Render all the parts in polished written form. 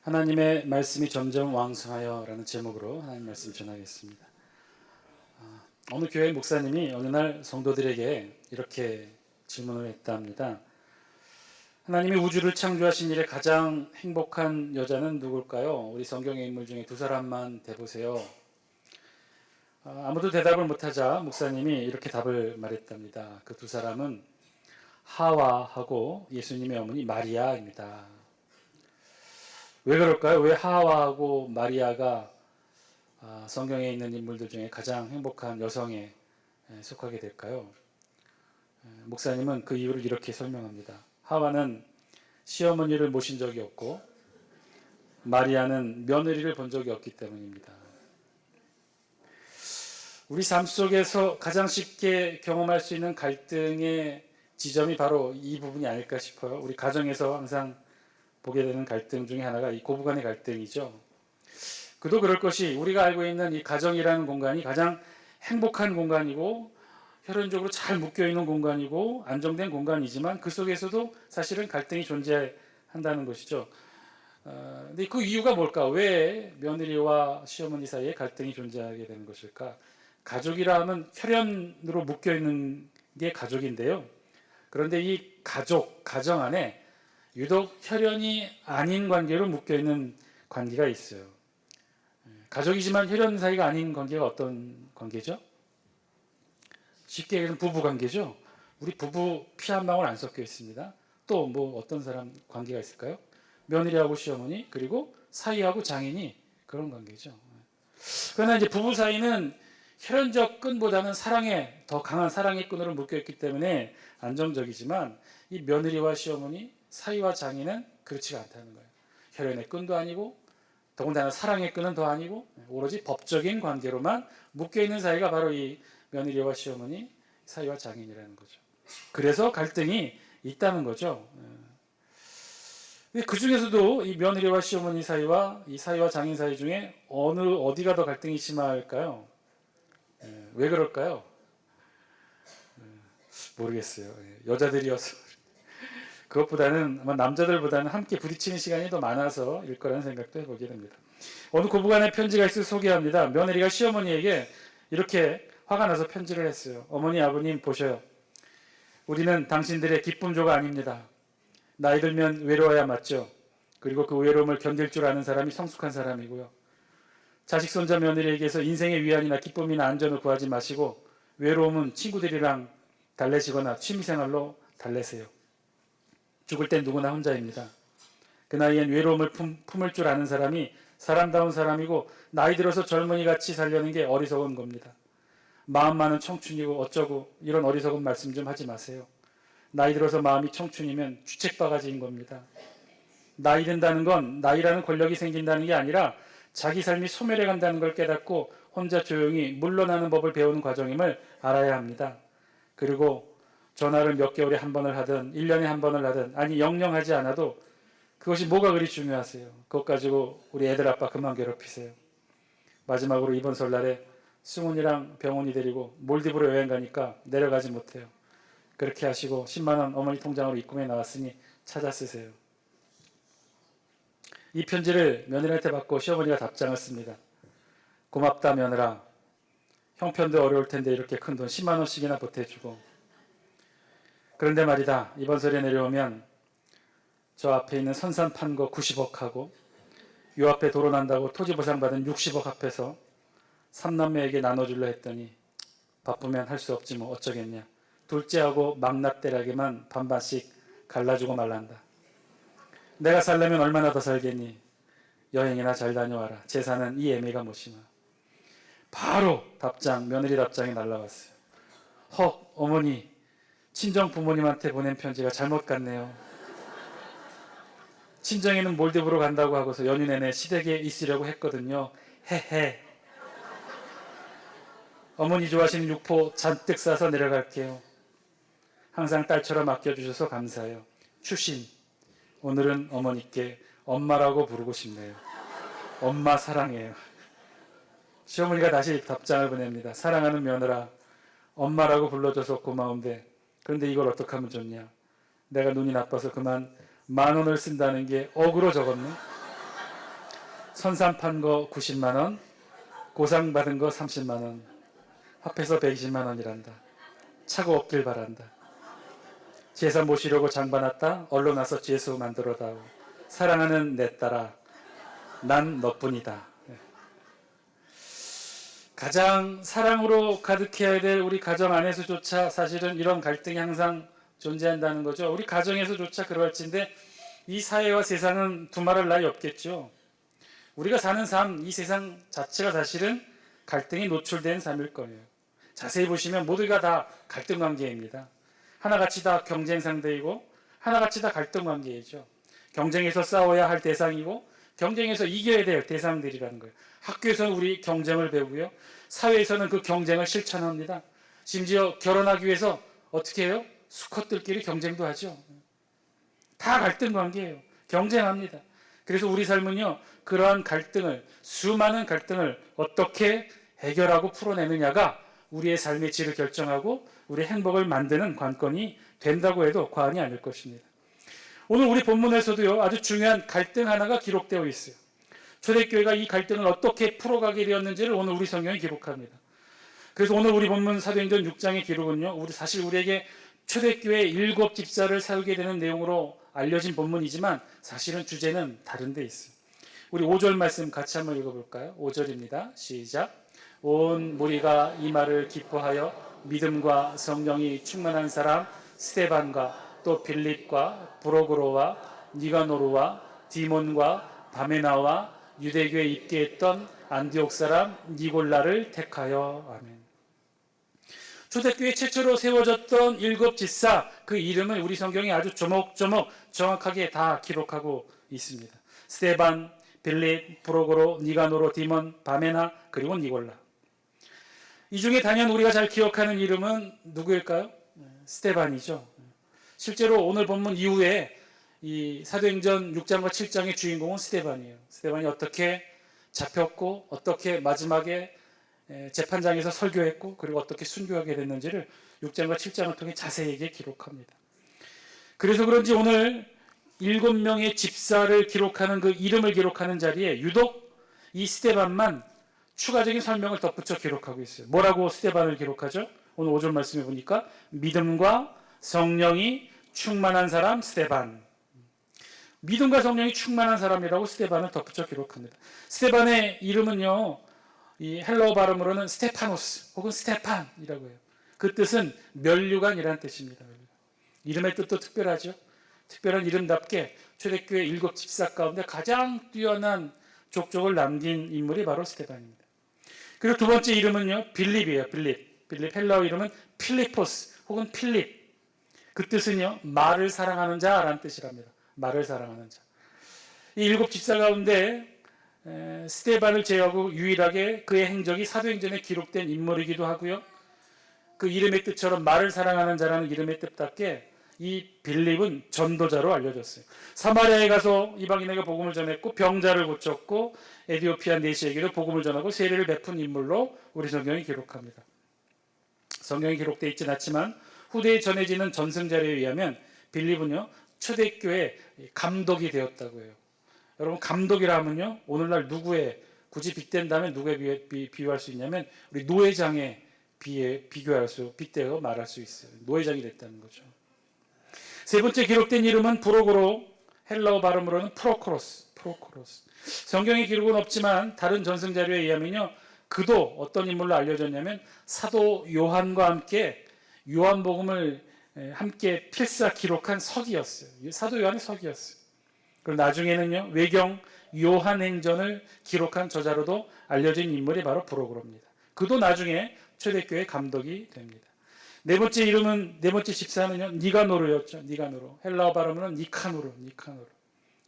하나님의 말씀이 점점 왕성하여 라는 제목으로 하나님 말씀 전하겠습니다. 어느 교회 목사님이 어느 날 성도들에게 이렇게 질문을 했다 합니다. 하나님이 우주를 창조하신 일에 가장 행복한 여자는 누굴까요? 우리 성경의 인물 중에 두 사람만 대보세요. 아무도 대답을 못하자 목사님이 이렇게 답을 말했답니다. 그 두 사람은 하와하고 예수님의 어머니 마리아입니다. 왜 그럴까요? 왜 하와하고 마리아가 성경에 있는 인물들 중에 가장 행복한 여성에 속하게 될까요? 목사님은 그 이유를 이렇게 설명합니다. 하와는 시어머니를 모신 적이 없고 마리아는 며느리를 본 적이 없기 때문입니다. 우리 삶 속에서 가장 쉽게 경험할 수 있는 갈등의 지점이 바로 이 부분이 아닐까 싶어요. 우리 가정에서 항상 보게 되는 갈등 중에 하나가 이 고부간의 갈등이죠. 그도 그럴 것이 우리가 알고 있는 이 가정이라는 공간이 가장 행복한 공간이고 혈연적으로 잘 묶여있는 공간이고 안정된 공간이지만 그 속에서도 사실은 갈등이 존재한다는 것이죠. 근데 그 이유가 뭘까? 왜 며느리와 시어머니 사이에 갈등이 존재하게 되는 것일까? 가족이라 하면 혈연으로 묶여있는 게 가족인데요. 그런데 이 가정 안에 유독 혈연이 아닌 관계로 묶여있는 관계가 있어요. 가족이지만 혈연 사이가 아닌 관계가 어떤 관계죠? 쉽게 얘기하면 부부 관계죠. 우리 부부 피 한 방울 안 섞여 있습니다. 또 뭐 어떤 사람 관계가 있을까요? 며느리하고 시어머니 그리고 사위하고 장인이 그런 관계죠. 그러나 이제 부부 사이는 혈연적 끈보다는 사랑의 더 강한 사랑의 끈으로 묶여있기 때문에 안정적이지만 이 며느리와 시어머니 사위와 장인은 그렇지가 않다는 거예요. 혈연의 끈도 아니고 더군다나 사랑의 끈은 더 아니고 오로지 법적인 관계로만 묶여있는 사이가 바로 이 며느리와 시어머니, 사위와 장인이라는 거죠. 그래서 갈등이 있다는 거죠. 그 중에서도 이 며느리와 시어머니 사이와 이 사위와 장인 사이 중에 어디가 더 갈등이 심할까요? 왜 그럴까요? 모르겠어요. 여자들이어서 그것보다는 아마 남자들보다는 함께 부딪히는 시간이 더 많아서 일 거라는 생각도 해보게 됩니다. 어느 고부간의 편지가 있어 소개합니다. 며느리가 시어머니에게 이렇게 화가 나서 편지를 했어요. 어머니 아버님 보셔요. 우리는 당신들의 기쁨조가 아닙니다. 나이 들면 외로워야 맞죠. 그리고 그 외로움을 견딜 줄 아는 사람이 성숙한 사람이고요. 자식 손자 며느리에게서 인생의 위안이나 기쁨이나 안전을 구하지 마시고 외로움은 친구들이랑 달래시거나 취미생활로 달래세요. 죽을 땐 누구나 혼자입니다. 그 나이엔 외로움을 품을 줄 아는 사람이 사람다운 사람이고 나이 들어서 젊은이같이 살려는 게 어리석은 겁니다. 마음 많은 청춘이고 어쩌고 이런 어리석은 말씀 좀 하지 마세요. 나이 들어서 마음이 청춘이면 주책바가지인 겁니다. 나이 든다는 건 나이라는 권력이 생긴다는 게 아니라 자기 삶이 소멸해 간다는 걸 깨닫고 혼자 조용히 물러나는 법을 배우는 과정임을 알아야 합니다. 그리고 전화를 몇 개월에 한 번을 하든 1년에 한 번을 하든 아니 영영 하지 않아도 그것이 뭐가 그리 중요하세요. 그것 가지고 우리 애들 아빠 그만 괴롭히세요. 마지막으로 이번 설날에 승훈이랑 병훈이 데리고 몰디브로 여행 가니까 내려가지 못해요. 그렇게 하시고 10만 원 어머니 통장으로 입금해 나왔으니 찾아 쓰세요. 이 편지를 며느리한테 받고 시어머니가 답장을 씁니다. 고맙다 며느라. 형편도 어려울 텐데 이렇게 큰 돈 10만 원씩이나 보태주고. 그런데 말이다. 이번 설에 내려오면 저 앞에 있는 선산 판 거 90억 하고 요 앞에 도로 난다고 토지 보상 받은 60억 합해서 3남매에게 나눠주려 했더니 바쁘면 할 수 없지 뭐 어쩌겠냐. 둘째하고 막납대락에만 반반씩 갈라주고 말란다. 내가 살려면 얼마나 더 살겠니? 여행이나 잘 다녀와라. 재산은 이 애미가 못이나. 바로 며느리 답장이 날라왔어요. 헉 어머니 친정 부모님한테 보낸 편지가 잘못 갔네요. 친정에는 몰디브로 간다고 하고서 연휴 내내 시댁에 있으려고 했거든요. 헤헤. 어머니 좋아하시는 육포 잔뜩 싸서 내려갈게요. 항상 딸처럼 아껴주셔서 감사해요. 추신. 오늘은 어머니께 엄마라고 부르고 싶네요. 엄마 사랑해요. 시어머니가 다시 답장을 보냅니다. 사랑하는 며느라, 엄마라고 불러줘서 고마운데 그런데 이걸 어떻게 하면 좋냐. 내가 눈이 나빠서 그만 10,000원을 쓴다는 게 억으로 적었네. 선산 판 거 90만 원, 고상 받은 거 30만 원, 합해서 120만 원이란다. 차고 없길 바란다. 제사 모시려고 장봐놨다. 얼로 나서 제수 만들어다오. 사랑하는 내 딸아, 난 너뿐이다. 가장 사랑으로 가득해야 될 우리 가정 안에서조차 사실은 이런 갈등이 항상 존재한다는 거죠. 우리 가정에서조차 그럴진데 이 사회와 세상은 두말할 나위 없겠죠. 우리가 사는 삶, 이 세상 자체가 사실은 갈등이 노출된 삶일 거예요. 자세히 보시면 모두가 다 갈등 관계입니다. 하나같이 다 경쟁 상대이고 하나같이 다 갈등 관계이죠. 경쟁에서 싸워야 할 대상이고 경쟁에서 이겨야 될 대상들이라는 거예요. 학교에서는 우리 경쟁을 배우고요. 사회에서는 그 경쟁을 실천합니다. 심지어 결혼하기 위해서 어떻게 해요? 수컷들끼리 경쟁도 하죠. 다 갈등 관계예요. 경쟁합니다. 그래서 우리 삶은요, 그러한 갈등을, 수많은 갈등을 어떻게 해결하고 풀어내느냐가 우리의 삶의 질을 결정하고 우리의 행복을 만드는 관건이 된다고 해도 과언이 아닐 것입니다. 오늘 우리 본문에서도요, 아주 중요한 갈등 하나가 기록되어 있어요. 초대교회가 이 갈등을 어떻게 풀어가게 되었는지를 오늘 우리 성경이 기록합니다. 그래서 오늘 우리 본문 사도행전 6장의 기록은요, 사실 우리에게 초대교회 7 집사를 세우게 되는 내용으로 알려진 본문이지만 사실은 주제는 다른 데 있어요. 우리 5절 말씀 같이 한번 읽어볼까요? 5절입니다. 시작. 온 무리가 이 말을 기뻐하여 믿음과 성령이 충만한 사람 스데반과 또 빌립과 브로그로와 니가노르와 디몬과 바메나와 유대교에 입대했던 안디옥 사람 니골라를 택하여. 아멘. 초대교회 최초로 세워졌던 7 집사, 그 이름을 우리 성경이 아주 조목조목 정확하게 다 기록하고 있습니다. 스데반, 빌립, 브로고로, 니가노로, 디몬, 바메나, 그리고 니골라. 이 중에 단연 우리가 잘 기억하는 이름은 누구일까요? 스데반이죠. 실제로 오늘 본문 이후에 이 사도행전 6장과 7장의 주인공은 스데반이에요. 스데반이 어떻게 잡혔고 어떻게 마지막에 재판장에서 설교했고 그리고 어떻게 순교하게 됐는지를 6장과 7장을 통해 자세하게 기록합니다. 그래서 그런지 오늘 7명의 집사를 기록하는 그 이름을 기록하는 자리에 유독 이 스데반만 추가적인 설명을 덧붙여 기록하고 있어요. 뭐라고 스데반을 기록하죠? 오늘 5절 말씀해 보니까 믿음과 성령이 충만한 사람 스데반. 믿음과 성령이 충만한 사람이라고 스데반을 덧붙여 기록합니다. 스데반의 이름은요, 이 헬라어 발음으로는 스테파노스 혹은 스테판이라고 해요. 그 뜻은 면류관이라는 뜻입니다. 이름의 뜻도 특별하죠. 특별한 이름답게 초대교회 7 집사 가운데 가장 뛰어난 족적을 남긴 인물이 바로 스데반입니다. 그리고 두 번째 이름은요, 빌립이에요. 빌립 헬라어 이름은 필리포스 혹은 필립. 그 뜻은요, 말을 사랑하는 자라는 뜻이랍니다. 말을 사랑하는 자. 이 7 집사 가운데 스데반을 제외하고 유일하게 그의 행적이 사도행전에 기록된 인물이기도 하고요. 그 이름의 뜻처럼 말을 사랑하는 자라는 이름의 뜻답게 이 빌립은 전도자로 알려졌어요. 사마리아에 가서 이방인에게 복음을 전했고 병자를 고쳤고 에디오피아 내시에게도 복음을 전하고 세례를 베푼 인물로 우리 성경이 기록합니다. 성경이 기록되어 있지는 않지만 후대에 전해지는 전승자료에 의하면 빌립은요, 초대교회 감독이 되었다고 해요. 여러분, 감독이라 하면요, 오늘날 누구에 굳이 빗댄다면 누구에 비유할 수 있냐면 우리 노회장에 빗대어 말할 수 있어요. 노회장이 됐다는 거죠. 세 번째 기록된 이름은 브로고로, 헬라어 발음으로는 프로코로스. 성경의 기록은 없지만 다른 전승 자료에 의하면요, 그도 어떤 인물로 알려졌냐면 사도 요한과 함께 요한복음을 함께 필사 기록한 서기였어요. 사도 요한의 서기였어요. 그리고 나중에는요, 외경 요한행전을 기록한 저자로도 알려진 인물이 바로 브로그로입니다. 그도 나중에 초대교회 감독이 됩니다. 네 번째 집사는요, 니가노르였죠. 니가노르. 헬라어 발음으로는 니카노르.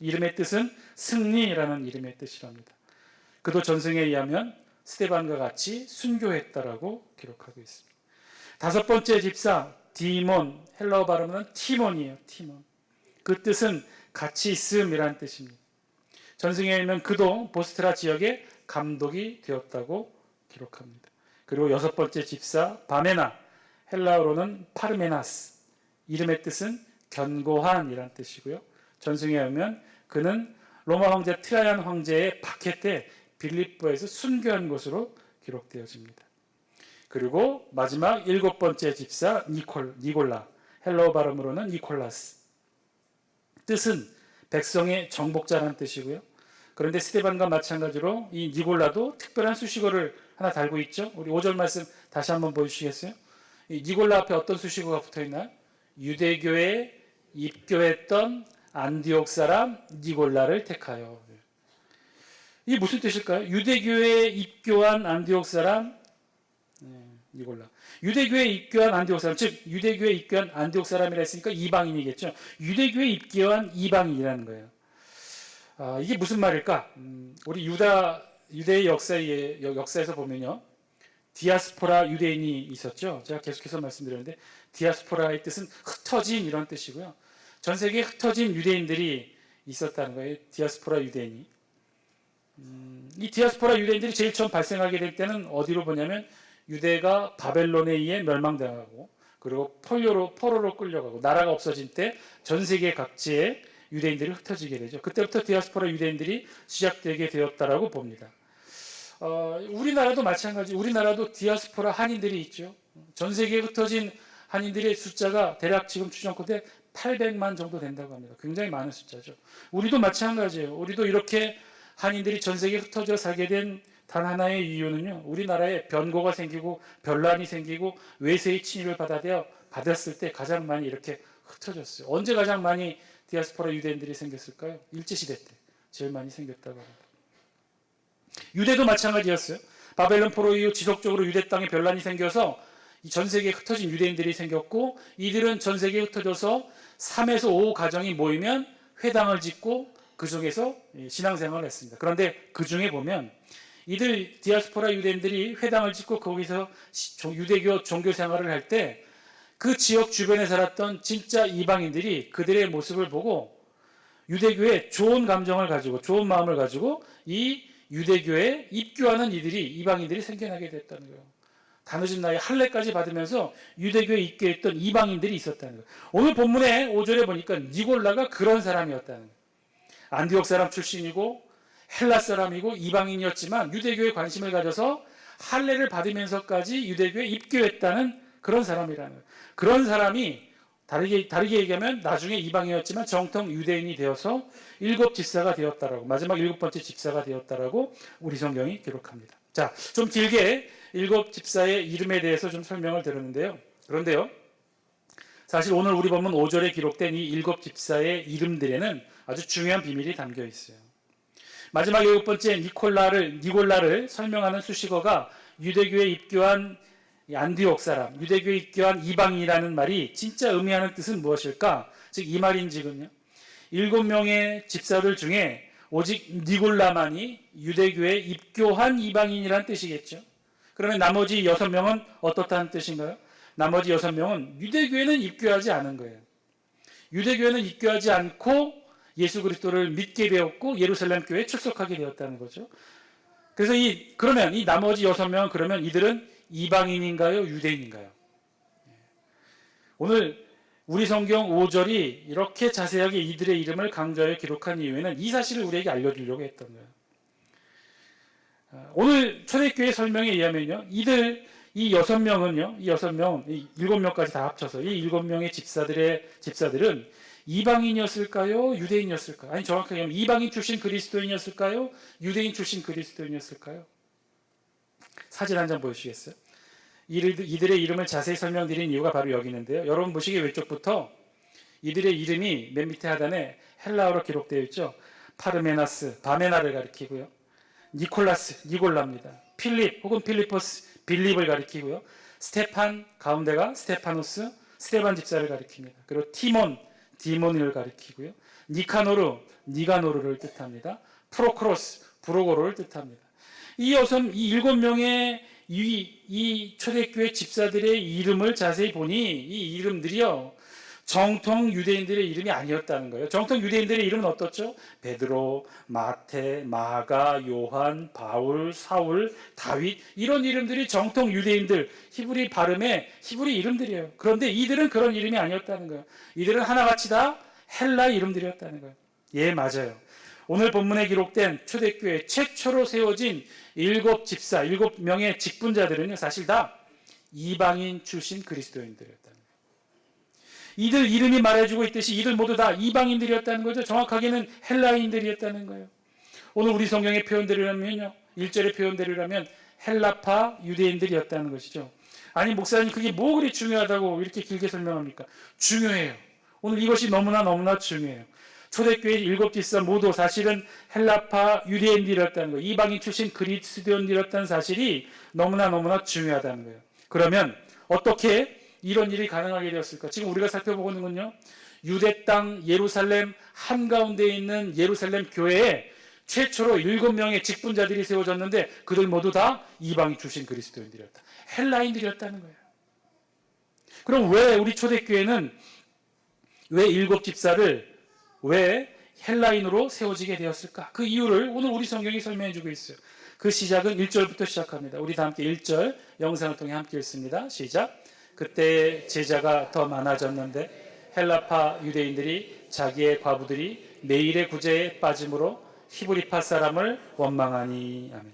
이름의 뜻은 승리라는 이름의 뜻이랍니다. 그도 전승에 의하면 스데반과 같이 순교했다라고 기록하고 있습니다. 다섯 번째 집사 디몬, 헬라어 발음은 티몬이에요. 티몬. 그 뜻은 같이 있음이라는 뜻입니다. 전승에 의하면 그도 보스트라 지역의 감독이 되었다고 기록합니다. 그리고 여섯 번째 집사 바메나, 헬라어로는 파르메나스. 이름의 뜻은 견고한이라는 뜻이고요. 전승에 의하면 그는 로마 황제 트라이안 황제의 박해 때 빌립보에서 순교한 것으로 기록되어집니다. 그리고 마지막 7번째 집사 니골라, 헬라어 발음으로는 니콜라스. 뜻은 백성의 정복자라는 뜻이고요. 그런데 스데반과 마찬가지로 이 니골라도 특별한 수식어를 하나 달고 있죠. 우리 5절 말씀 다시 한번 보여주시겠어요? 이 니골라 앞에 어떤 수식어가 붙어있나요? 유대교에 입교했던 안디옥 사람 니골라를 택하여. 이게 무슨 뜻일까요? 유대교에 입교한 안디옥 사람 니골라. 유대교에 입교한 안디옥 사람, 즉 유대교에 입교한 안디옥 사람이라 했으니까 이방인이겠죠. 유대교에 입교한 이방인이라는 거예요. 이게 무슨 말일까? 우리 유대의 역사에서 보면요, 디아스포라 유대인이 있었죠. 제가 계속해서 말씀드렸는데 디아스포라의 뜻은 흩어진 이런 뜻이고요. 전 세계에 흩어진 유대인들이 있었다는 거예요. 디아스포라 유대인이. 이 디아스포라 유대인들이 제일 처음 발생하게 될 때는 어디로 보냐면 유대가 바벨론에 의해 멸망당하고 그리고 포로로 끌려가고 나라가 없어진 때 전 세계 각지에 유대인들이 흩어지게 되죠. 그때부터 디아스포라 유대인들이 시작되게 되었다라고 봅니다. 우리나라도 마찬가지. 우리나라도 디아스포라 한인들이 있죠. 전 세계에 흩어진 한인들의 숫자가 대략 지금 추정컨대 800만 정도 된다고 합니다. 굉장히 많은 숫자죠. 우리도 마찬가지예요. 우리도 이렇게 한인들이 전 세계에 흩어져 살게 된 단 하나의 이유는요, 우리나라에 변고가 생기고 변란이 생기고 외세의 침입을 받았을 때 가장 많이 이렇게 흩어졌어요. 언제 가장 많이 디아스포라 유대인들이 생겼을까요? 일제시대 때 제일 많이 생겼다고 합니다. 유대도 마찬가지였어요. 바벨론 포로 이후 지속적으로 유대 땅에 변란이 생겨서 전 세계에 흩어진 유대인들이 생겼고, 이들은 전 세계에 흩어져서 3에서 5 가정이 모이면 회당을 짓고 그 중에서 신앙생활을 했습니다. 그런데 그 중에 보면 이들 디아스포라 유대인들이 회당을 짓고 거기서 유대교 종교 생활을 할 때 그 지역 주변에 살았던 진짜 이방인들이 그들의 모습을 보고 유대교에 좋은 감정을 가지고 좋은 마음을 가지고 이 유대교에 입교하는 이방인들이 생겨나게 됐다는 거예요. 다 늦은 나이에 할례까지 받으면서 유대교에 입교했던 이방인들이 있었다는 거예요. 오늘 본문의 5절에 보니까 니골라가 그런 사람이었다는 거예요. 안디옥 사람 출신이고 헬라 사람이고 이방인이었지만 유대교에 관심을 가져서 할례를 받으면서까지 유대교에 입교했다는 그런 사람이라는 거예요. 그런 사람이 다르게 얘기하면 나중에 이방인이었지만 정통 유대인이 되어서 7 집사가 되었다라고, 마지막 7번째 집사가 되었다라고 우리 성경이 기록합니다. 자, 좀 길게 7 집사의 이름에 대해서 좀 설명을 드렸는데요. 그런데요, 사실 오늘 우리 본문 5절에 기록된 이 7 집사의 이름들에는 아주 중요한 비밀이 담겨 있어요. 마지막 7번째 니골라를 설명하는 수식어가 유대교에 입교한 안디옥 사람, 유대교에 입교한 이방인이라는 말이 진짜 의미하는 뜻은 무엇일까? 즉 이 말인지군요, 7명의 집사들 중에 오직 니골라만이 유대교에 입교한 이방인이라는 뜻이겠죠. 그러면 나머지 6명은 어떻다는 뜻인가요? 나머지 6명은 유대교에는 입교하지 않은 거예요. 유대교에는 입교하지 않고 예수 그리스도를 믿게 되었고 예루살렘 교회에 출석하게 되었다는 거죠. 그래서 그러면 이 나머지 6명은 그러면 이들은 이방인인가요? 유대인인가요? 오늘 우리 성경 5절이 이렇게 자세하게 이들의 이름을 강조하여 기록한 이유에는 이 사실을 우리에게 알려주려고 했던 거예요. 오늘 초대교회 설명에 의하면요, 이 6명은요, 이 7명까지 다 합쳐서 이 7명의 집사들은 이방인이었을까요? 유대인이었을까요? 아니, 정확하게 하면 이방인 출신 그리스도인이었을까요? 유대인 출신 그리스도인이었을까요? 사진 한 장 보여주시겠어요? 이들의 이름을 자세히 설명드린 이유가 바로 여기 있는데요. 여러분 보시기에 왼쪽부터 이들의 이름이 맨 밑에 하단에 헬라어로 기록되어 있죠. 파르메나스, 바메나를 가리키고요. 니콜라스, 니골라입니다. 필립 혹은 필리포스, 빌립을 가리키고요. 스테판, 가운데가 스테파노스, 스테반 집사를 가리킵니다. 그리고 티몬, 디모니를 가리키고요. 니카노르, 니가노르를 뜻합니다. 프로크로스, 브로고로를 뜻합니다. 이 7명의 이 초대교회 집사들의 이름을 자세히 보니 이 이름들이요, 정통 유대인들의 이름이 아니었다는 거예요. 정통 유대인들의 이름은 어떻죠? 베드로, 마태, 마가, 요한, 바울, 사울, 다윗, 이런 이름들이 정통 유대인들, 히브리 발음의 히브리 이름들이에요. 그런데 이들은 그런 이름이 아니었다는 거예요. 이들은 하나같이 다 헬라 이름들이었다는 거예요. 예, 맞아요. 오늘 본문에 기록된 초대교회 최초로 세워진 7집사, 7명의 직분자들은요, 사실 다 이방인 출신 그리스도인들이었다는 거예요. 이들 이름이 말해주고 있듯이 이들 모두 다 이방인들이었다는 거죠. 정확하게는 헬라인들이었다는 거예요. 오늘 우리 성경의 표현대로라면요, 1절의 표현대로라면 헬라파 유대인들이었다는 것이죠. 아니 목사님 그게 뭐 그리 중요하다고 이렇게 길게 설명합니까? 중요해요. 오늘 이것이 너무나 중요해요. 초대교회 7집사 모두 사실은 헬라파 유대인들이었다는 거예요. 이방인 출신 그리스도인들이었다는 사실이 너무나 중요하다는 거예요. 그러면 어떻게 이런 일이 가능하게 되었을까? 지금 우리가 살펴보고는 건요, 유대 땅 예루살렘 한가운데 있는 예루살렘 교회에 최초로 7명의 직분자들이 세워졌는데 그들 모두 다 이방인 출신 그리스도인들이었다. 헬라인들이었다는 거예요. 그럼 왜 우리 초대교회는 왜 7집사를 왜 헬라인으로 세워지게 되었을까? 그 이유를 오늘 우리 성경이 설명해 주고 있어요. 그 시작은 1절부터 시작합니다. 우리 다 함께 1절 영상을 통해 함께 읽습니다. 시작. 그때 제자가 더 많아졌는데 헬라파 유대인들이 자기의 과부들이 매일의 구제에 빠짐으로 히브리파 사람을 원망하니. 아멘.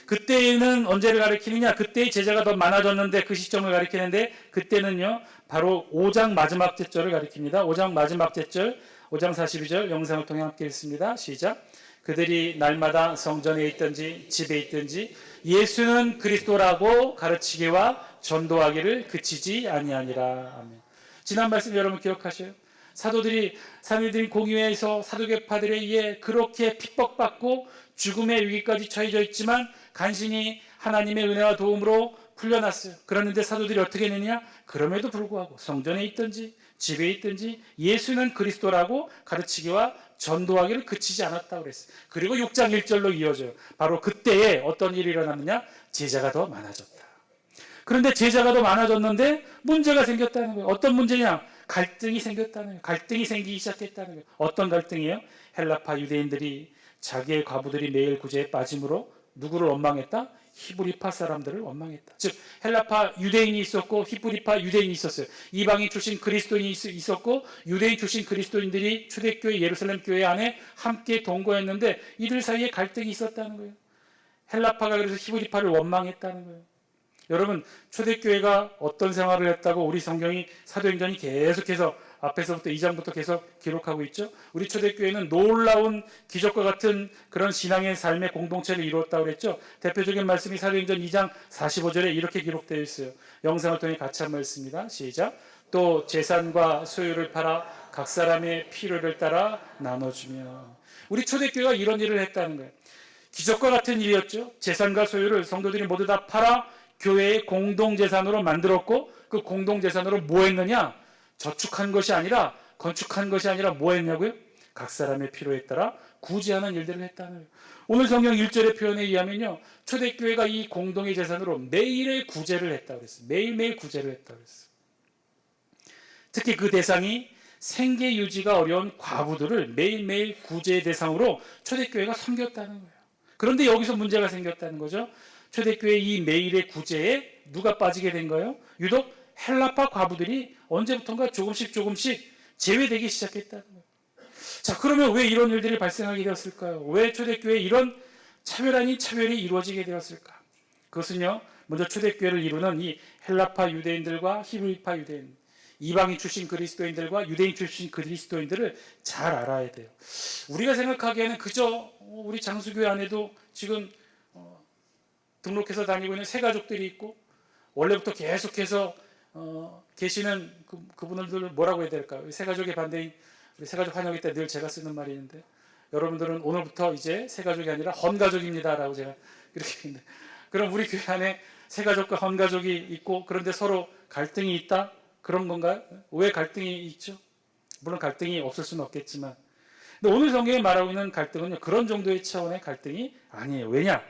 그때는 언제를 가리키느냐? 그때의 제자가 더 많아졌는데 그 시점을 가리키는데 그때는요, 바로 5장 마지막 제절을 가리킵니다. 5장 마지막 제절 5장 42절 영상을 통해 함께 읽습니다. 시작. 그들이 날마다 성전에 있든지 집에 있든지 예수는 그리스도라고 가르치기와 전도하기를 그치지 아니하니라. 아멘. 지난 말씀 여러분 기억하셔요? 사도들이 사내들인 공의회에서 사도계파들에 의해 그렇게 핍박받고 죽음의 위기까지 처해져 있지만 간신히 하나님의 은혜와 도움으로 풀려났어요. 그랬는데 사도들이 어떻게 했느냐? 그럼에도 불구하고 성전에 있든지 집에 있든지 예수는 그리스도라고 가르치기와 전도하기를 그치지 않았다고 그랬어요. 그리고 6장 1절로 이어져요. 바로 그때에 어떤 일이 일어났느냐? 제자가 더 많아졌다. 그런데 제자가 더 많아졌는데 문제가 생겼다는 거예요. 어떤 문제냐? 갈등이 생겼다는 거예요. 갈등이 생기기 시작했다는 거예요. 어떤 갈등이에요? 헬라파 유대인들이 자기의 과부들이 매일 구제에 빠짐으로 누구를 원망했다? 히브리파 사람들을 원망했다. 즉 헬라파 유대인이 있었고 히브리파 유대인이 있었어요. 이방인 출신 그리스도인이 있었고 유대인 출신 그리스도인들이 초대교회 예루살렘 교회 안에 함께 동거했는데 이들 사이에 갈등이 있었다는 거예요. 헬라파가 그래서 히브리파를 원망했다는 거예요. 여러분, 초대교회가 어떤 생활을 했다고 우리 성경이 사도행전이 계속해서 앞에서부터 2장부터 계속 기록하고 있죠. 우리 초대교회는 놀라운 기적과 같은 그런 신앙의 삶의 공동체를 이루었다고 그랬죠. 대표적인 말씀이 사도행전 2장 45절에 이렇게 기록되어 있어요. 영상을 통해 같이 한번 읽습니다. 시작. 또 재산과 소유를 팔아 각 사람의 필요를 따라 나눠주며. 우리 초대교회가 이런 일을 했다는 거예요. 기적과 같은 일이었죠. 재산과 소유를 성도들이 모두 다 팔아 교회의 공동재산으로 만들었고 그 공동재산으로 뭐 했느냐? 저축한 것이 아니라 건축한 것이 아니라 뭐 했냐고요? 각 사람의 필요에 따라 구제하는 일들을 했다는 거예요. 오늘 성경 1절의 표현에 의하면요, 초대교회가 이 공동의 재산으로 매일의 구제를 했다고 그랬어요. 매일매일 구제를 했다고 그랬어요. 특히 그 대상이 생계 유지가 어려운 과부들을 매일매일 구제의 대상으로 초대교회가 섬겼다는 거예요. 그런데 여기서 문제가 생겼다는 거죠. 초대교회 이 매일의 구제에 누가 빠지게 된 거예요? 유독 헬라파 과부들이 언제부턴가 조금씩 제외되기 시작했다는 거예요. 자, 그러면 왜 이런 일들이 발생하게 되었을까요? 왜 초대교회에 이런 차별 아닌 차별이 이루어지게 되었을까? 그것은요, 먼저 초대교회를 이루는 이 헬라파 유대인들과 히브리파 유대인, 이방인 출신 그리스도인들과 유대인 출신 그리스도인들을 잘 알아야 돼요. 우리가 생각하기에는 그저 우리 장수교회 안에도 지금 등록해서 다니고 있는 새가족들이 있고 원래부터 계속해서 계시는 그분들을 뭐라고 해야 될까요? 새가족의 반대인 우리 새가족 환영회 때 늘 제가 쓰는 말이 있는데 여러분들은 오늘부터 이제 새가족이 아니라 헌가족입니다라고 제가 이렇게 했는데 그럼 우리 교회 안에 새가족과 헌가족이 있고 그런데 서로 갈등이 있다? 그런 건가요? 왜 갈등이 있죠? 물론 갈등이 없을 수는 없겠지만 근데 오늘 성경에 말하고 있는 갈등은요, 그런 정도의 차원의 갈등이 아니에요. 왜냐?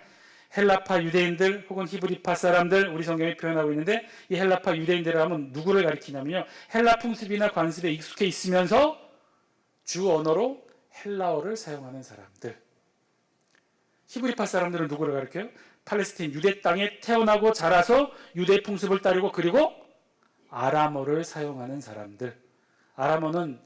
헬라파 유대인들 혹은 히브리파 사람들 우리 성경에 표현하고 있는데 이 헬라파 유대인들을 하면 누구를 가리키냐면요, 헬라 풍습이나 관습에 익숙해 있으면서 주 언어로 헬라어를 사용하는 사람들. 히브리파 사람들은 누구를 가리켜요? 팔레스틴 유대 땅에 태어나고 자라서 유대 풍습을 따르고 그리고 아람어를 사용하는 사람들. 아람어는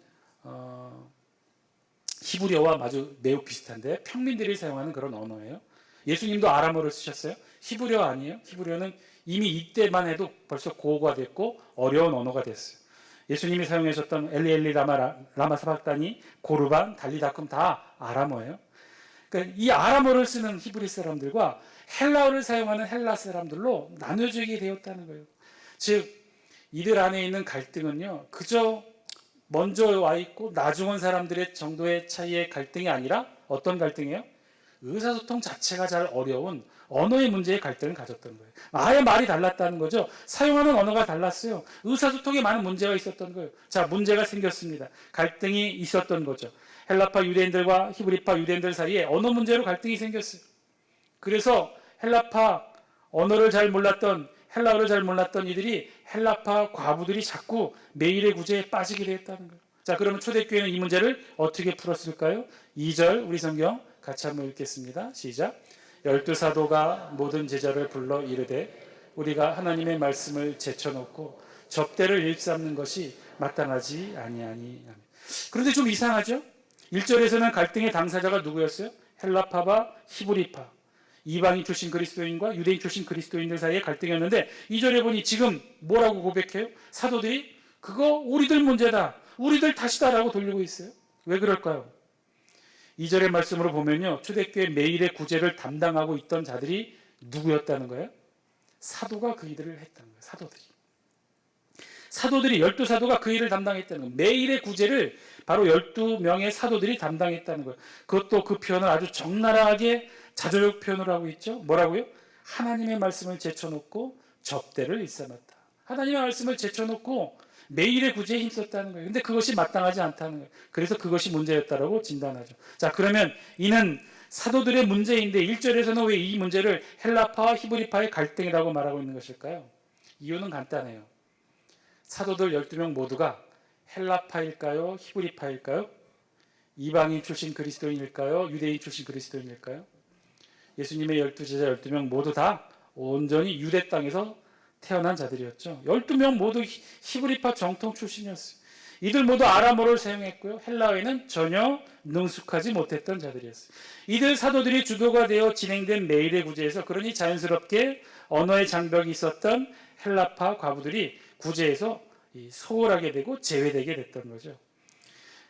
히브리어와 매우 비슷한데 평민들이 사용하는 그런 언어예요. 예수님도 아람어를 쓰셨어요. 히브리어 아니에요. 히브리어는 이미 이때만 해도 벌써 고어가 됐고 어려운 언어가 됐어요. 예수님이 사용하셨던 엘리 라마 사박다니 고르반 달리다쿰 다 아람어예요. 그러니까 이 아람어를 쓰는 히브리 사람들과 헬라어를 사용하는 헬라 사람들로 나눠지게 되었다는 거예요. 즉 이들 안에 있는 갈등은요, 그저 먼저 와 있고 나중 온 사람들의 정도의 차이의 갈등이 아니라 어떤 갈등이에요? 의사소통 자체가 잘 어려운 언어의 문제의 갈등을 가졌던 거예요. 아예 말이 달랐다는 거죠. 사용하는 언어가 달랐어요. 의사소통에 많은 문제가 있었던 거예요. 자, 문제가 생겼습니다. 갈등이 있었던 거죠. 헬라파 유대인들과 히브리파 유대인들 사이에 언어 문제로 갈등이 생겼어요. 그래서 헬라파 언어를 잘 몰랐던 헬라어를 잘 몰랐던 이들이 헬라파 과부들이 자꾸 매일의 구제에 빠지게 되었다는 거예요. 자, 그러면 초대교회는 이 문제를 어떻게 풀었을까요? 2절 우리 성경 같이 한번 읽겠습니다. 시작. 12사도가 모든 제자를 불러 이르되 우리가 하나님의 말씀을 제쳐놓고 접대를 일삼는 것이 마땅하지 아니하니. 그런데 좀 이상하죠? 1절에서는 갈등의 당사자가 누구였어요? 헬라파와 히브리파, 이방인 출신 그리스도인과 유대인 출신 그리스도인들 사이의 갈등이었는데 2절에 보니 지금 뭐라고 고백해요? 사도들이 그거 우리들 문제다, 우리들 탓이다라고 돌리고 있어요. 왜 그럴까요? 2절의 말씀으로 보면요, 초대교회 매일의 구제를 담당하고 있던 자들이 누구였다는 거예요? 사도가 그 일을 했다는 거예요. 사도들이 12사도가 그 일을 담당했다는 거예요. 매일의 구제를 바로 12명의 사도들이 담당했다는 거예요. 그것도 그 표현을 아주 적나라하게 자조력 표현을 하고 있죠. 뭐라고요? 하나님의 말씀을 제쳐놓고 접대를 일삼았다. 하나님의 말씀을 제쳐놓고 매일의 구제에 힘썼다는 거예요. 근데 그것이 마땅하지 않다는 거예요. 그래서 그것이 문제였다라고 진단하죠. 자, 그러면 이는 사도들의 문제인데 1절에서는 왜 이 문제를 헬라파와 히브리파의 갈등이라고 말하고 있는 것일까요? 이유는 간단해요. 사도들 12명 모두가 헬라파일까요? 히브리파일까요? 이방인 출신 그리스도인일까요? 유대인 출신 그리스도인일까요? 예수님의 12제자 12명 모두 다 온전히 유대 땅에서 태어난 자들이었죠. 12명 모두 히브리파 정통 출신이었어요. 이들 모두 아람어를 사용했고요. 헬라어에는 전혀 능숙하지 못했던 자들이었어요. 이들 사도들이 주도가 되어 진행된 매일의 구제에서 그러니 자연스럽게 언어의 장벽이 있었던 헬라파 과부들이 구제에서 소홀하게 되고 제외되게 됐던 거죠.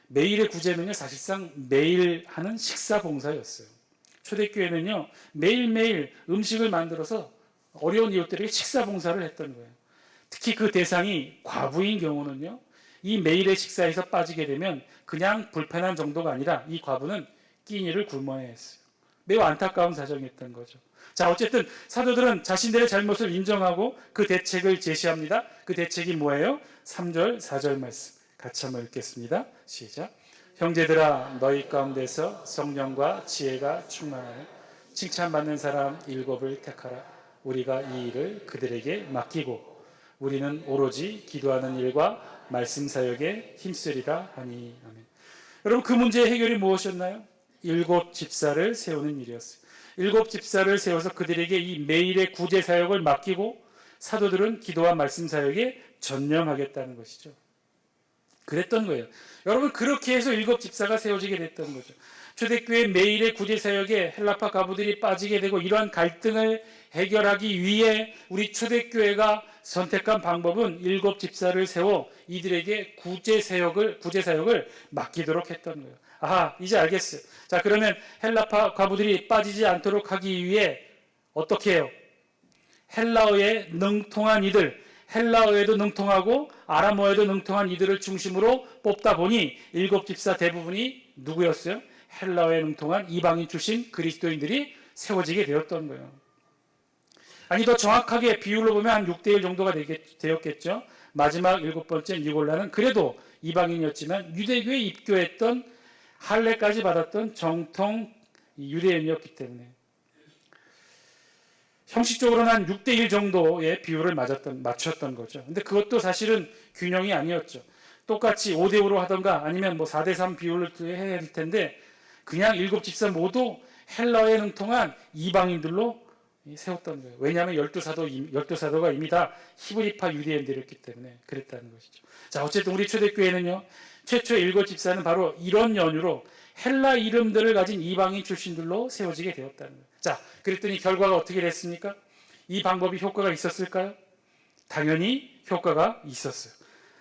매일의 구제는요, 사실상 매일 하는 식사 봉사였어요. 초대교회는요, 매일매일 음식을 만들어서 어려운 이웃들에게 식사 봉사를 했던 거예요. 특히 그 대상이 과부인 경우는요, 이 매일의 식사에서 빠지게 되면 그냥 불편한 정도가 아니라 이 과부는 끼니를 굶어야 했어요. 매우 안타까운 사정이었던 거죠. 자, 어쨌든 사도들은 자신들의 잘못을 인정하고 그 대책을 제시합니다. 그 대책이 뭐예요? 3절, 4절 말씀 같이 한번 읽겠습니다. 시작. 형제들아, 너희 가운데서 성령과 지혜가 충만하여 칭찬받는 사람 7을 택하라. 우리가 이 일을 그들에게 맡기고 우리는 오로지 기도하는 일과 말씀 사역에 힘쓰리라 하니. 아멘. 여러분, 그 문제의 해결이 무엇이었나요? 7 집사를 세우는 일이었어요. 7 집사를 세워서 그들에게 이 매일의 구제 사역을 맡기고 사도들은 기도와 말씀 사역에 전념하겠다는 것이죠. 그랬던 거예요. 여러분, 그렇게 해서 7 집사가 세워지게 됐던 거죠. 초대교회 매일의 구제 사역에 헬라파 가부들이 빠지게 되고 이러한 갈등을 해결하기 위해 우리 초대교회가 선택한 방법은 7 집사를 세워 이들에게 구제 사역을 맡기도록 했던 거예요. 아하, 이제 알겠어요. 자, 그러면 헬라파 과부들이 빠지지 않도록 하기 위해 어떻게 해요? 헬라어에 능통한 이들, 헬라어에도 능통하고 아람어에도 능통한 이들을 중심으로 뽑다 보니 7 집사 대부분이 누구였어요? 헬라어에 능통한 이방인 출신 그리스도인들이 세워지게 되었던 거예요. 아니, 더 정확하게 비율로 보면 한 6대1 정도가 되었겠죠. 마지막 7번째 니골라는 그래도 이방인이었지만 유대교에 입교했던 할례까지 받았던 정통 유대인이었기 때문에 형식적으로는 한 6대1 정도의 비율을 맞췄던 거죠. 근데 그것도 사실은 균형이 아니었죠. 똑같이 5대5로 하던가 아니면 뭐 4대3 비율을 해야 할 텐데 그냥 7 집사 모두 헬라어에 능통한 이방인들로 세웠던 거예요. 왜냐하면 12사도가 이미 다 히브리파 유대인들이었기 때문에 그랬다는 것이죠. 자, 어쨌든 우리 초대교회는요, 최초의 7 집사는 바로 이런 연유로 헬라 이름들을 가진 이방인 출신들로 세워지게 되었다는 거예요. 자, 그랬더니 결과가 어떻게 됐습니까? 이 방법이 효과가 있었을까요? 당연히 효과가 있었어요.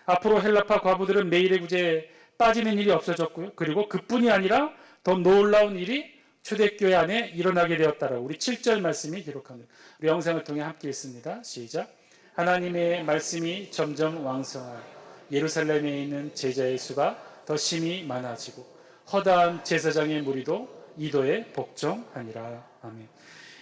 앞으로 헬라파 과부들은 매일의 구제에 빠지는 일이 없어졌고요. 그리고 그뿐이 아니라 더 놀라운 일이 초대교회 안에 일어나게 되었다라고 우리 7절 말씀이 기록합니다. 우리 영상을 통해 함께 읽습니다. 시작. 하나님의 말씀이 점점 왕성하여 예루살렘에 있는 제자의 수가 더 심히 많아지고 허다한 제사장의 무리도 이도에 복종하니라. 아멘.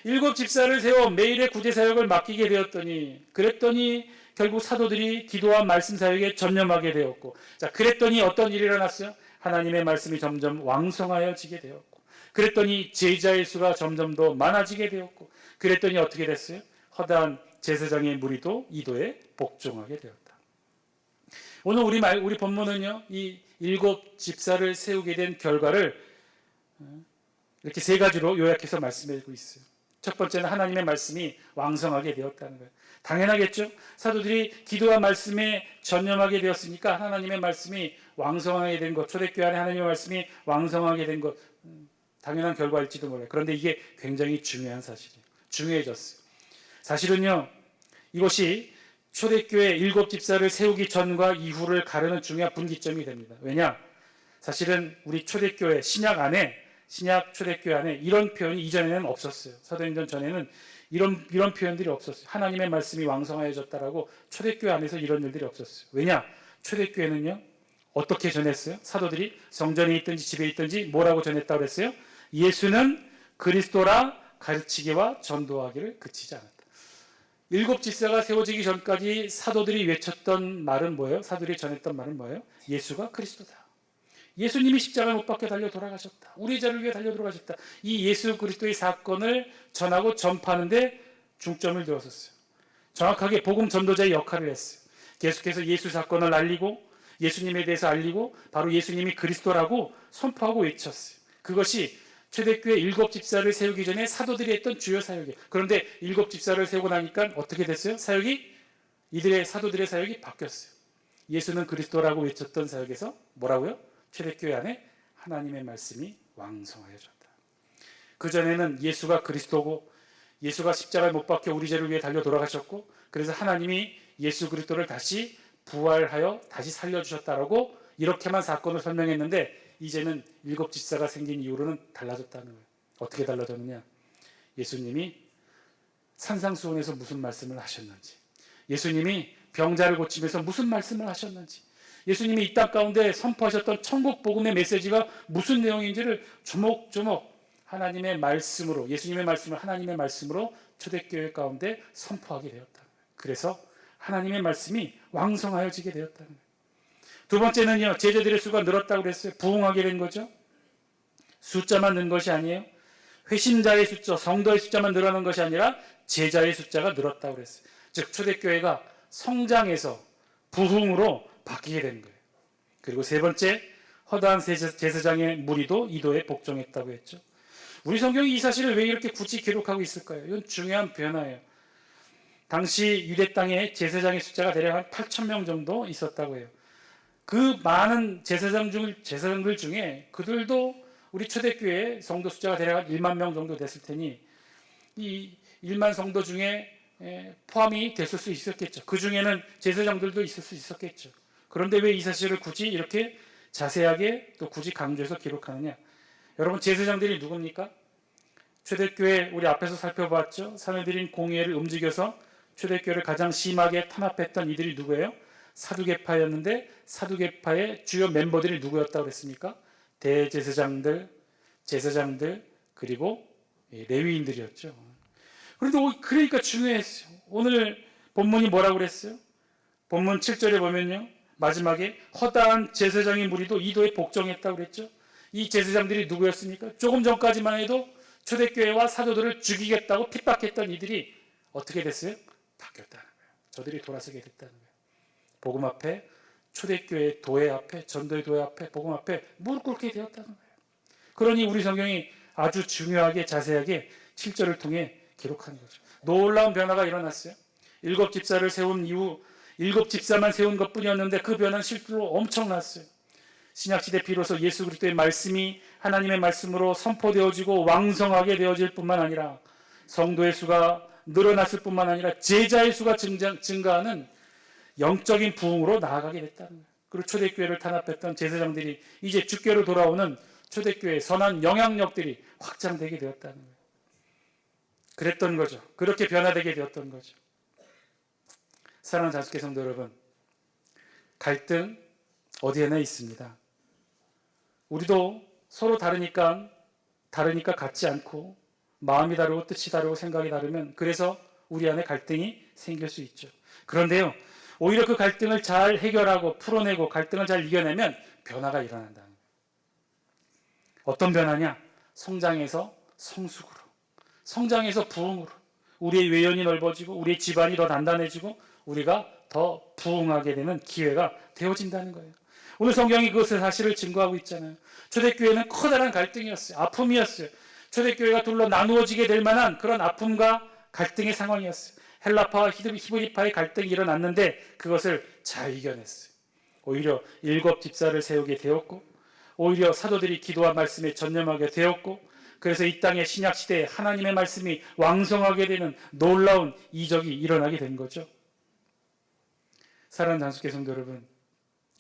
7 집사를 세워 매일의 구제 사역을 맡기게 되었더니 그랬더니 결국 사도들이 기도와 말씀 사역에 전념하게 되었고, 자, 그랬더니 어떤 일이 일어났어요? 하나님의 말씀이 점점 왕성하여지게 되었고, 그랬더니 제자의 수가 점점 더 많아지게 되었고, 그랬더니 어떻게 됐어요? 허다한 제사장의 무리도 이도에 복종하게 되었다. 오늘 우리 본문은요, 이 7 집사를 세우게 된 결과를 이렇게 3가지로 요약해서 말씀해주고 있어요. 첫 번째는 하나님의 말씀이 왕성하게 되었다는 거예요. 당연하겠죠. 사도들이 기도와 말씀에 전념하게 되었으니까 하나님의 말씀이 왕성하게 된 것, 초대교회 안에 하나님의 말씀이 왕성하게 된 것, 당연한 결과일지도 몰라요. 그런데 이게 굉장히 중요한 사실이에요. 중요해졌어요. 사실은요, 이것이 초대교회 7 집사를 세우기 전과 이후를 가르는 중요한 분기점이 됩니다. 왜냐? 사실은 우리 초대교회 신약 초대교회 안에 이런 표현이 이전에는 없었어요. 사도행전 전에는 이런 표현들이 없었어요. 하나님의 말씀이 왕성하여졌다라고 초대교회 안에서 이런 일들이 없었어요. 왜냐? 초대교회는요, 어떻게 전했어요? 사도들이 성전에 있든지 집에 있든지 뭐라고 전했다고 그랬어요? 예수는 그리스도라 가르치기와 전도하기를 그치지 않았다. 7 집사가 세워지기 전까지 사도들이 외쳤던 말은 뭐예요? 사도들이 전했던 말은 뭐예요? 예수가 그리스도다. 예수님이 십자가에 못 박혀 달려 돌아가셨다. 우리 죄를 위해 달려 돌아가셨다. 이 예수 그리스도의 사건을 전하고 전파하는데 중점을 두었었어요. 정확하게 복음 전도자의 역할을 했어요. 계속해서 예수 사건을 알리고 예수님에 대해서 알리고 바로 예수님이 그리스도라고 선포하고 외쳤어요. 그것이 초대교회 7 집사를 세우기 전에 사도들이 했던 주요 사역이에요. 그런데 7 집사를 세우고 나니까 어떻게 됐어요? 사도들의 사역이 바뀌었어요. 예수는 그리스도라고 외쳤던 사역에서 뭐라고요? 초대교회 안에 하나님의 말씀이 왕성하여졌다. 그전에는 예수가 그리스도고 예수가 십자가에 못 박혀 우리 죄를 위해 달려 돌아가셨고 그래서 하나님이 예수 그리스도를 다시 부활하여 다시 살려주셨다라고 이렇게만 사건을 설명했는데 이제는 7 집사가 생긴 이후로는 달라졌다는 거예요. 어떻게 달라졌느냐? 예수님이 산상수훈에서 무슨 말씀을 하셨는지, 예수님이 병자를 고치면서 무슨 말씀을 하셨는지, 예수님이 이 땅 가운데 선포하셨던 천국 복음의 메시지가 무슨 내용인지를 조목조목 하나님의 말씀으로, 예수님의 말씀을 하나님의 말씀으로 초대교회 가운데 선포하게 되었다. 그래서 하나님의 말씀이 왕성하여지게 되었다는 거예요. 두 번째는요, 제자들의 수가 늘었다고 그랬어요. 부흥하게 된 거죠. 숫자만 는 것이 아니에요. 회심자의 숫자, 성도의 숫자만 늘어난 것이 아니라 제자의 숫자가 늘었다고 그랬어요. 즉 초대교회가 성장해서 부흥으로 바뀌게 된 거예요. 그리고 세 번째, 허다한 제사장의 무리도 이도에 복종했다고 했죠. 우리 성경이 이 사실을 왜 이렇게 굳이 기록하고 있을까요? 이건 중요한 변화예요. 당시 유대 땅에 제사장의 숫자가 대략 한 8,000명 정도 있었다고 해요. 그 많은 제사장들 중에 그들도 우리 초대교회 성도 숫자가 대략 한 1만 명 정도 됐을 테니 이 1만 성도 중에 포함이 됐을 수 있었겠죠. 그 중에는 제사장들도 있을 수 있었겠죠. 그런데 왜 이 사실을 굳이 이렇게 자세하게 또 굳이 강조해서 기록하느냐? 여러분, 제사장들이 누굽니까? 초대교회 우리 앞에서 살펴봤죠. 사내들인 공의회를 움직여서 초대교회를 가장 심하게 탄압했던 이들이 누구예요? 사두개파였는데 사두개파의 주요 멤버들이 누구였다고 그랬습니까? 대제사장들, 제사장들, 그리고 레위인들이었죠. 그러니까 중요했어요. 오늘 본문이 뭐라고 그랬어요? 본문 7절에 보면요, 마지막에 허다한 제사장의 무리도 이도에 복종했다고 그랬죠. 이 제사장들이 누구였습니까? 조금 전까지만 해도 초대교회와 사도들을 죽이겠다고 핍박했던 이들이 어떻게 됐어요? 바뀌었다는 거예요. 저들이 돌아서게 됐다는 거예요. 복음 앞에, 초대교회 도회 앞에, 전도의 도회 앞에, 복음 앞에 무릎 꿇게 되었다는 거예요. 그러니 우리 성경이 아주 중요하게 자세하게 7절을 통해 기록한 거죠. 놀라운 변화가 일어났어요. 7 집사를 세운 이후 7 집사만 세운 것뿐이었는데 그 변화는 실제로 엄청났어요. 신약시대 비로소 예수 그리스도의 말씀이 하나님의 말씀으로 선포되어지고 왕성하게 되어질 뿐만 아니라 성도의 수가 늘어났을 뿐만 아니라 제자의 수가 증가하는 영적인 부흥으로 나아가게 됐다는 거예요. 그리고 초대교회를 탄압했던 제사장들이 이제 주교로 돌아오는 초대교회의 선한 영향력들이 확장되게 되었다는 거예요. 그랬던 거죠. 그렇게 변화되게 되었던 거죠. 사랑하는 자숙계 성도 여러분, 갈등 어디에나 있습니다. 우리도 서로 다르니까 같지 않고 마음이 다르고 뜻이 다르고 생각이 다르면 그래서 우리 안에 갈등이 생길 수 있죠. 그런데요, 오히려 그 갈등을 잘 해결하고 풀어내고 갈등을 잘 이겨내면 변화가 일어난다는 거예요. 어떤 변화냐? 성장에서 성숙으로, 성장에서 부흥으로, 우리의 외연이 넓어지고 우리의 집안이 더 단단해지고 우리가 더 부흥하게 되는 기회가 되어진다는 거예요. 오늘 성경이 그것의 사실을 증거하고 있잖아요. 초대교회는 커다란 갈등이었어요. 아픔이었어요. 초대교회가 둘로 나누어지게 될 만한 그런 아픔과 갈등의 상황이었어요. 헬라파와 히브리파의 갈등이 일어났는데 그것을 잘 이겨냈어요. 오히려 7 집사를 세우게 되었고, 오히려 사도들이 기도와 말씀에 전념하게 되었고, 그래서 이 땅의 신약시대에 하나님의 말씀이 왕성하게 되는 놀라운 이적이 일어나게 된 거죠. 사랑하는 장숙계 성도 여러분,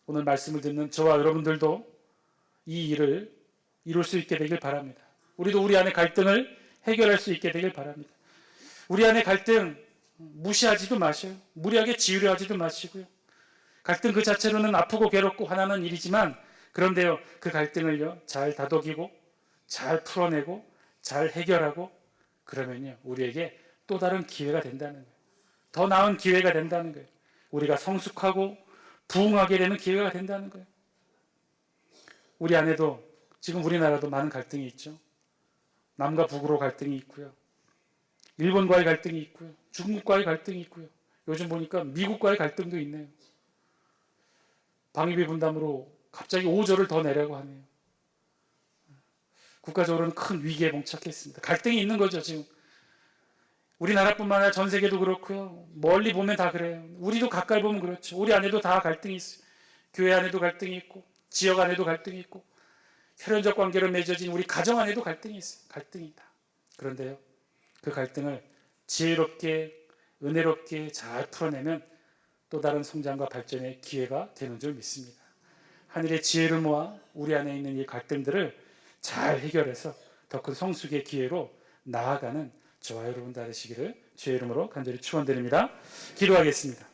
오늘 말씀을 듣는 저와 여러분들도 이 일을 이룰 수 있게 되길 바랍니다. 우리도 우리 안에 갈등을 해결할 수 있게 되길 바랍니다. 우리 안에 갈등 무시하지도 마셔요. 무리하게 지으려 하지도 마시고요. 갈등 그 자체로는 아프고 괴롭고 화나는 일이지만, 그런데요, 그 갈등을요 잘 다독이고 잘 풀어내고 잘 해결하고 그러면요 우리에게 또 다른 기회가 된다는 거예요. 더 나은 기회가 된다는 거예요. 우리가 성숙하고 부흥하게 되는 기회가 된다는 거예요. 우리 안에도 지금 우리나라도 많은 갈등이 있죠. 남과 북으로 갈등이 있고요. 일본과의 갈등이 있고요. 중국과의 갈등이 있고요. 요즘 보니까 미국과의 갈등도 있네요. 방위비 분담으로 갑자기 5조를 더 내라고 하네요. 국가적으로는 큰 위기에 봉착했습니다. 갈등이 있는 거죠, 지금. 우리나라뿐만 아니라 전 세계도 그렇고요. 멀리 보면 다 그래요. 우리도 가까이 보면 그렇죠. 우리 안에도 다 갈등이 있어요. 교회 안에도 갈등이 있고, 지역 안에도 갈등이 있고, 혈연적 관계로 맺어진 우리 가정 안에도 갈등이 있어요. 갈등이다. 그런데요, 그 갈등을 지혜롭게, 은혜롭게 잘 풀어내면 또 다른 성장과 발전의 기회가 되는 줄 믿습니다. 하늘의 지혜를 모아 우리 안에 있는 이 갈등들을 잘 해결해서 더 큰 성숙의 기회로 나아가는 저와 여러분 다 되시기를 주의 이름으로 간절히 축원드립니다. 기도하겠습니다.